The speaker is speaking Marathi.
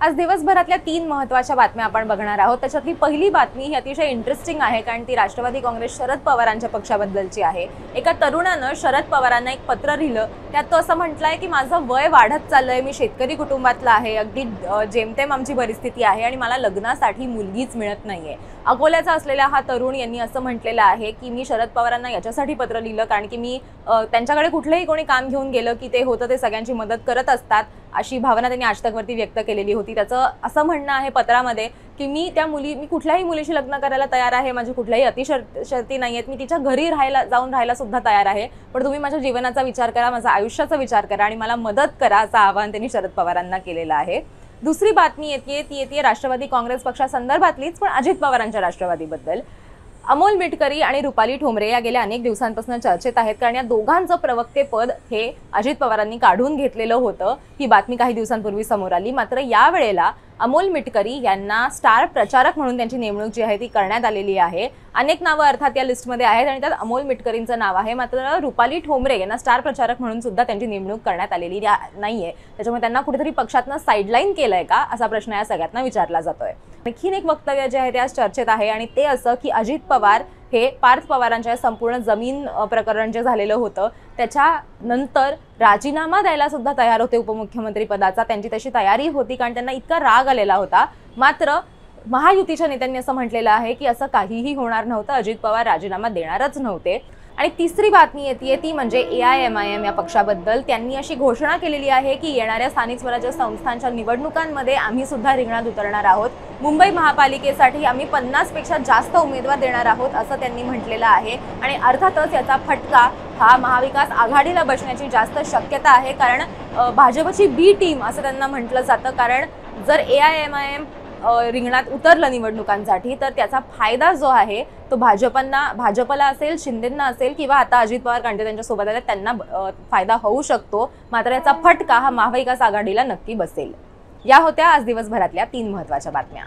आज दिवसभरातल्या 3 महत्त्वाच्या बातम्या आपण बघणार आहोत। त्याच्यातली पहिली बातमी ही अतिशय इंटरेस्टिंग आहे, कारण ती राष्ट्रवादी काँग्रेस शरद पवारांच्या पक्षाबद्दलची आहे। एका तरुणानं शरद पवारांना एक पत्र लिहिलं। त्यात तो असं म्हटलंय की माझं वय वाढत चाललंय, मी शेतकरी कुटुंबातला आहे, अगदी जेमतेम आमची परिस्थिती आहे आणि मला लग्नासाठी मुलगीच मिळत नाहीये। अकोल्याचा असलेला हा तरुण यांनी असं म्हटलेलं आहे की मी शरद पवारांना याच्यासाठी पत्र लिहिलं कारण की मी त्यांच्याकडे कुठलेही कोणी काम घेऊन गेलं की ते होतं ते सगळ्यांची मदत करत असतात, अशी भावना त्यांनी आज तक वरती व्यक्त केलेली होती। त्याचं असं म्हणणं आहे पत्रामध्ये की मी कुठल्याही मुलीशी लग्न करायला तयार आहे, माझी कुठल्याही अतिशर्ती नाहीयेत, मी तिच्या घरी जाऊन राहायला सुद्धा तयार आहे, पण तुम्ही माझ्या जीवनाचा विचार करा, माझ्या आयुष्याचा विचार करा आणि मला मदत करा, असं आवाहन त्यांनी शरद पवारांना केलेलं आहे। दुसरी बातमी येते राष्ट्रवादी काँग्रेस पक्षासंदर्भातलीच, पण अजित पवारांच्या राष्ट्रवादीबद्दल। अमोल मिटकरी आणि रुपाली ठोंबरे या गेल्या अनेक दिवसांपासून चर्चेत आहेत, कारण या दोघांचं प्रवक्तेपद हे अजित पवारांनी काढून घेतलेलं होतं। ही बातमी काही दिवसांपूर्वी समोर आली। मात्र यावेळेला अमोल मिटकरी यांना स्टार प्रचारक म्हणून त्यांची नेमणूक जी आहे ती करण्यात आलेली आहे। अनेक नावं अर्थात या लिस्टमध्ये आहेत आणि त्यात अमोल मिटकरींचं नाव आहे। मात्र रुपाली ठोंबरे यांना स्टार प्रचारक म्हणून सुद्धा त्यांची नेमणूक करण्यात आलेली नाहीये। त्याच्यामुळे त्यांना कुठेतरी पक्षातनं साईडलाईन केलंय का, असा प्रश्न या सगळ्यांना विचारला जातोय। आणखीन एक वक्तव्य जे आहे ते आज चर्चेत आहे आणि ते असं की अजित पवार हे पार्थ पवारांच्या संपूर्ण जमीन प्रकरण जे झालेलं होतं त्याच्यानंतर राजीनामा द्यायला सुद्धा तयार होते उपमुख्यमंत्री पदाचा। त्यांची तशी तयारी होती, कारण त्यांना इतका राग आलेला होता। मात्र महायुतीच्या नेत्यांनी असं म्हटलेलं आहे की असं काहीही होणार नव्हतं, अजित पवार राजीनामा देणारच नव्हते। आणि तिसरी बातमी येते ती म्हणजे AIMIM या पक्षाबद्दल। त्यांनी अशी घोषणा केलेली आहे की येणाऱ्या स्थानिक स्वराज्य संस्थांच्या निवडणुकांमध्ये आम्ही सुद्धा रिंगणात उतरणार आहोत। मुंबई महापालिकेसाठी आम्ही 50 पेक्षा जास्त उमेदवार देणार आहोत, असं त्यांनी म्हटलेलं आहे। आणि अर्थातच याचा फटका हा महाविकास आघाडीला बसण्याची जास्त शक्यता आहे, कारण भाजपची बी टीम असं त्यांना म्हटलं जातं। कारण जर AIMIM रिंगणात उतरलं निवडणुकांसाठी तर त्याचा फायदा जो आहे तो भाजपला असेल, शिंदेंना असेल किंवा आता अजित पवार कांटे त्यांच्या सोबत आले त्यांना फायदा होऊ शकतो। मात्र याचा फटका हा महाविकास आघाडीला नक्की बसेल। या होत्या आज दिवसभरातल्या 3 महत्त्वाच्या बातम्या।